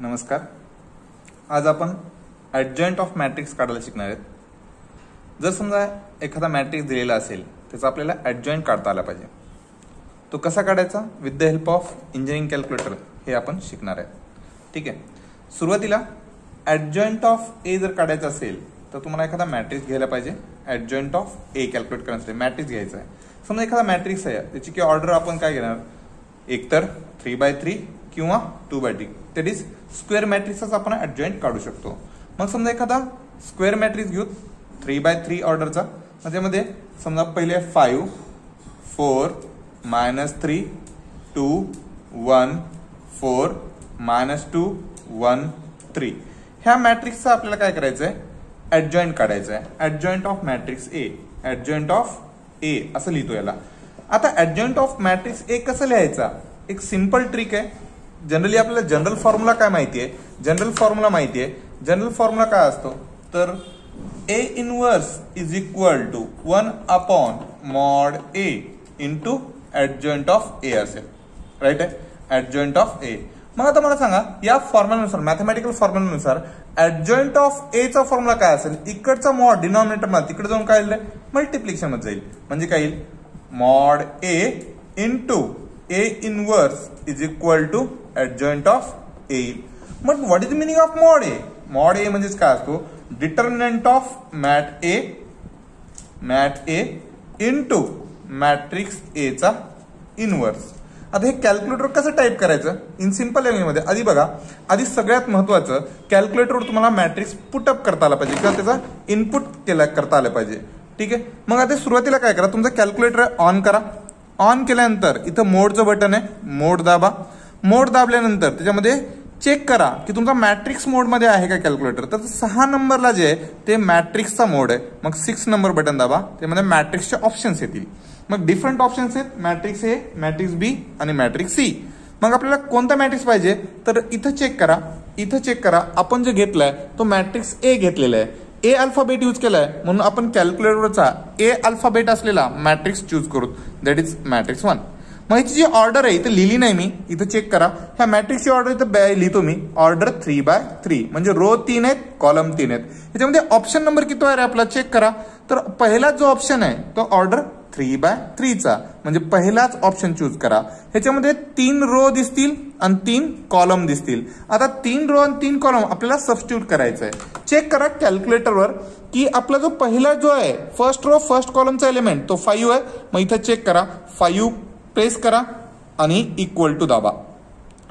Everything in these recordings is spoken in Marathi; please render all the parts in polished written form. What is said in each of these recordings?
नमस्कार. आज आपण ॲडजॉइंट ऑफ मॅट्रिक्स काढायला शिकणार आहेत. जर समजा एखादा मॅट्रिक्स दिलेला असेल त्याचा आपल्याला ॲडजॉइंट काढता आला पाहिजे. तो कसा काढायचा with the help of engineering calculator हे आपण शिकणार आहे. ठीक आहे. सुरुवातीला ॲडजॉइंट ऑफ ए जर काढायचा असेल तर तुम्हाला एखादा मॅट्रिक्स घ्यायला पाहिजे. ॲडजॉइंट ऑफ ए कॅल्क्युलेट करण्यासाठी मॅट्रिक्स घ्यायचा आहे. समजा एखादा मॅट्रिक्स आहे, त्याची की ऑर्डर आपण काय घेणार, एकतर 3x3 किंवा 2x2. दॅट इज स्क्वेअर मॅट्रिक्सच आपण ॲडजॉइंट काढू शकतो. मग समजा एखादा स्क्वेअर मॅट्रिक्स घेऊ 3x3 ऑर्डरचा. त्याच्यामध्ये समजा पहिले 5 4 -3 2 1 4 -2 1 3 ह्या मॅट्रिक्सचा आपल्याला काय करायचं आहे, ॲडजॉइंट काढायचं आहे. ॲडजॉइंट ऑफ मॅट्रिक्स ए, ॲडजॉइंट ऑफ ए असं लिहितो याला. आता ॲडजॉइंट ऑफ मॅट्रिक्स ए कसं लिहायचा, एक सिंपल ट्रिक आहे. जनरली आपल्याला जनरल फॉर्म्युला काय माहिती आहे, जनरल फॉर्म्युला माहिती आहे. जनरल फॉर्म्युला काय असतो तर A inverse is equal to 1/mod A into adjoint of A असेल. राईट आहे, ॲडजॉइंट ऑफ ए. मग आता मला सांगा या फॉर्म्युलानुसार, मॅथमॅटिकल फॉर्म्युलानुसार ॲडजॉइंट ऑफ ए चा फॉर्म्युला काय असेल. इकडचा मॉड डिनॉमिनेटर मध्ये तिकडे जाऊन काय येईल, मल्टिप्लिकेशन मध्ये जाईल. म्हणजे काय येईल, mod A into A inverse is equal to adjoint of A. मग what is the meaning of mod A. Mod A म्हणजेच काय असतो, determinant of mat A into matrix A चा इनवर्स. आता हे कॅल्क्युलेटर कसं टाईप करायचं इन सिंपल लँग्वेजमध्ये. आधी बघा, आधी सगळ्यात महत्वाचं कॅल्क्युलेटरवर तुम्हाला मॅट्रिक्स पुटअप करता आला पाहिजे किंवा त्याचा इनपुट करता आलं पाहिजे. ठीक आहे. मग आता सुरुवातीला काय करा, तुमचं कॅल्क्युलेटर ऑन करा. ऑन केल्यानंतर इथं मोडचं बटन आहे, मोड दाबा. मोड दाबल्यानंतर त्याच्यामध्ये चेक करा की तुमचा मॅट्रिक्स मोडमध्ये आहे का कॅल्क्युलेटर. तर 6 नंबरला जे आहे ते मॅट्रिक्सचा मोड आहे. मग 6 नंबर बटन दाबा, त्यामध्ये मॅट्रिक्सचे ऑप्शन्स येतील. मग डिफरंट ऑप्शन्स आहेत, मॅट्रिक्स ए, मॅट्रिक्स बी आणि मॅट्रिक्स सी. मग आपल्याला कोणता मॅट्रिक्स पाहिजे तर इथं चेक करा, इथं चेक करा. आपण जे घेतलाय तो मॅट्रिक्स ए घेतलेला आहे. ए अल्फाबेट यूज केलाय म्हणून आपण कॅल्क्युलेटरचा ए अल्फाबेट असलेला मॅट्रिक्स चूज करू. That is matrix 1. मग ह्याची जी ऑर्डर आहे इथं लिहिली नाही मी, इथं चेक करा. ह्या मॅट्रिक्सची ऑर्डर इथं लिहितो मी, ऑर्डर 3x3 म्हणजे रो 3 आहेत, कॉलम 3 आहेत. ह्याच्यामध्ये ऑप्शन नंबर किती आहे आपला चेक करा. तर पहिला जो ऑप्शन आहे तो ऑर्डर 3x3 चा म्हणजे पहिलाच ऑप्शन चूज करा. ह्याच्यामध्ये 3 रो दिसतील आणि 3 कॉलम दिसतील. आता 3 रो आणि 3 कॉलम आपल्याला सबस्टिट्यूट करायचं आहे. चेक करा कॅल्क्युलेटरवर की आपला जो पहिला जो आहे फर्स्ट रो फर्स्ट कॉलमचा एलिमेंट तो 5 आहे. मग इथं चेक करा, 5 प्रेस करा आणि इक्वल टू दाबा.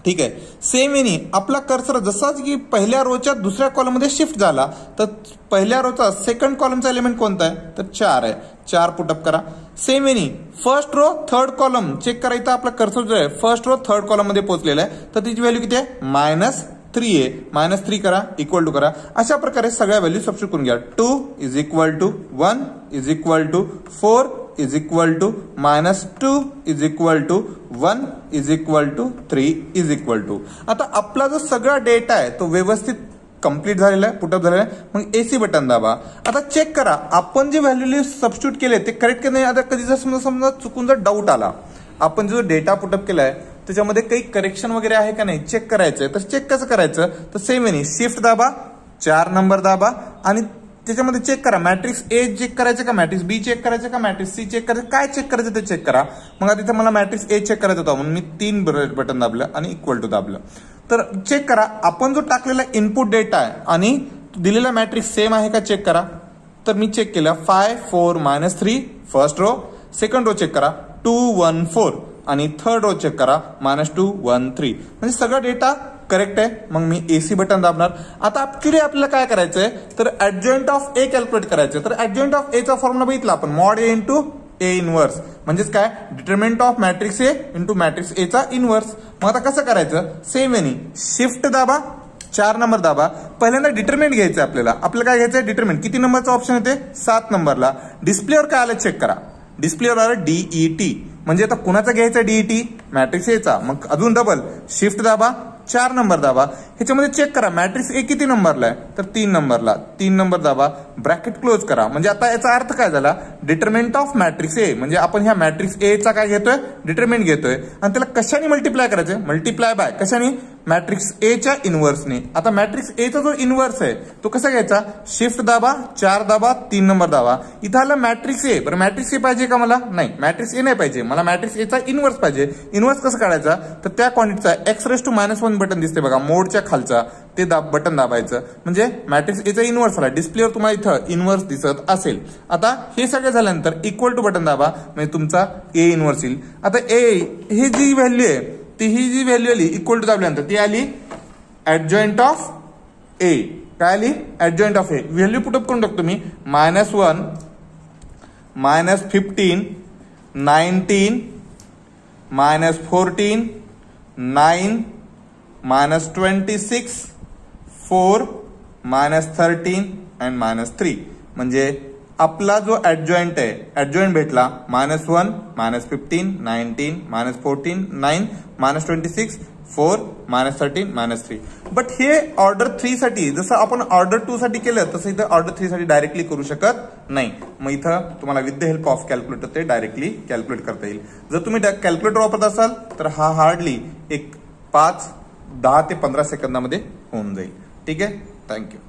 ठीक आहे. सेम वेनी आपला कर्सर जसाच की पहिल्या रोच्या दुसऱ्या कॉलम मध्ये शिफ्ट झाला तर पहिल्या रोचा सेकंड कॉलमचा एलिमेंट कोणता आहे तर 4 आहे. 4 पुटअप करा. सेम वेनी first row third column check करा. इथं आपला कर्सर जो आहे फर्स्ट रो थर्ड कॉलम मध्ये पोहोचलेला आहे तर तिची व्हॅल्यू किती आहे -3 आहे. -3 करा, इक्वल टू करा. अशा प्रकारे सगळ्या व्हॅल्यू सबस्टिट्यूट करून घ्या. 2 is equal to 1 is equal to 4 is equal to -2 is equal to 1 is equal to 3 is equal to. आता आपला जो सगळा डेटा आहे तो व्यवस्थित कंप्लीट झालेला आहे, पुटअप झालेला आहे. मग एसी बटन दाबा. आता चेक करा आपण जे व्हॅल्यू सबस्टिट्यूट केले ते करेक्ट की नाही. आता कधी जर समजा चुकून जर डाऊट आला, आपण जो डेटा पुटअप केलाय त्याच्यामध्ये काही करेक्शन वगैरे आहे का नाही चेक करायचंय. तर चेक कसं करायचं तर सेम वेनी शिफ्ट दाबा, 4 नंबर दाबा आणि त्याच्यामध्ये चेक करा मॅट्रिक्स ए चेक करायचं का, मॅट्रिक्स बी चेक करायचं का, मॅट्रिक्स सी चेक करायचं, काय चेक करायचं ते चेक करा. मग आता इथं मला मॅट्रिक्स ए चेक करायचं होता म्हणून मी 3 बटन दाबलं आणि इक्वल टू दाबलं. तर चेक करा आपण जो टाकलेला इनपुट डेटा आहे आणि दिलेला मॅट्रिक्स सेम आहे का चेक करा. तर मी चेक केलं 5 4 -3 first row. Second row check करा 2 1 4 आणि थर्ड रो चेक करा -2 1 3. म्हणजे सगळा डेटा करेक्ट आहे. मग मी एसी बटन दाबणार. आता ऍक्च्युली आपल्याला काय करायचंय तर ॲडजॉइंट ऑफ ए कॅल्क्युलेट करायचं. तर ॲडजॉइंट ऑफ ए चा फॉर्म्युला बघितला आपण, mod A into A inverse म्हणजेच काय, determinant of matrix A into matrix A चा इनवर्स. मग आता कसं करायचं, सेम वेनी शिफ्ट दाबा, 4 नंबर दाबा. पहिल्यांदा डिटरमिनंट घ्यायचं आपल्याला. आपल्याला काय घ्यायचंय डिटरमिनंट. किती नंबरचा ऑप्शन येते 7 नंबरला. डिस्प्लेवर काय आलं चेक करा, डिस्प्लेवर आलं DET म्हणजे आता कुणाचा घ्यायचा DET, मॅट्रिक्स ए चा. मग अजून डबल शिफ्ट दाबा, 4 नंबर दाबा. ह्याच्यामध्ये चेक करा मॅट्रिक्स ए किती नंबरला आहे, तर 3 नंबरला. 3 नंबर दाबा, ब्रॅकेट क्लोज करा. म्हणजे आता याचा अर्थ काय झाला, डिटरमिनंट ऑफ मॅट्रिक्स ए, म्हणजे आपण ह्या मॅट्रिक्स ए चा काय घेतोय, डिटरमिनंट घेतोय आणि त्याला कशाने मल्टिप्लाय करायचं, मल्टिप्लाय बाय कशाने, मॅट्रिक्स ए च्या इनव्हर्सने. आता मॅट्रिक्स ए चा जो इनव्हर्स आहे तो कसा घ्यायचा, शिफ्ट दाबा, 4 दाबा, 3 नंबर दाबा. इथं आलं मॅट्रिक्स ए. बरं मॅट्रिक्स ए पाहिजे का मला, नाही मॅट्रिक्स ए नाही पाहिजे मला, मॅट्रिक्स ए चा इनव्हर्स पाहिजे. इनव्हर्स कसं काढायचा, तर त्या क्वांटिटीचा x⁻⁻1 बटन दिसते बघा मोडच्या खालचा, ते बटन दाबायचं म्हणजे मॅट्रिक्स ए चा इनव्हर्स आला. डिस्प्लेवर तुम्हाला इथं इनव्हर्स दिसत असेल. आता हे सगळं झाल्यानंतर इक्वल टू बटन दाबा, म्हणजे तुमचा ए इनव्हर्स येईल. आता ए ही जी व्हॅल्यू आहे ती, ही जी व्हॅल्यू आली इक्वल टू दाबल्यानंतर ती आली ऍडजॉइंट ऑफ ए. काय आली, adjoint of A. Value put up करून टाकतो मी, -1 -15 19 -14 9 -26 4 -13 and -3. म्हणजे आपला जो ऍडजॉइंट आहे, ऍडजॉइंट भेटला -1 -15 19 -14 9 -26 4 -13 -3. बट हे ऑर्डर 3 साठी, जसं आपण ऑर्डर 2 साठी केलं तसं इथं ऑर्डर 3 साठी डायरेक्टली करू शकत नाही. मग इथं तुम्हाला with the help of calculator ते डायरेक्टली कॅल्क्युलेट करता येईल. जर तुम्ही कॅल्क्युलेटर वापरत असाल तर हा हार्डली एक 5, 10 ते 15 सेकंदामध्ये होऊन जाईल. ठीक आहे, थँक्यू.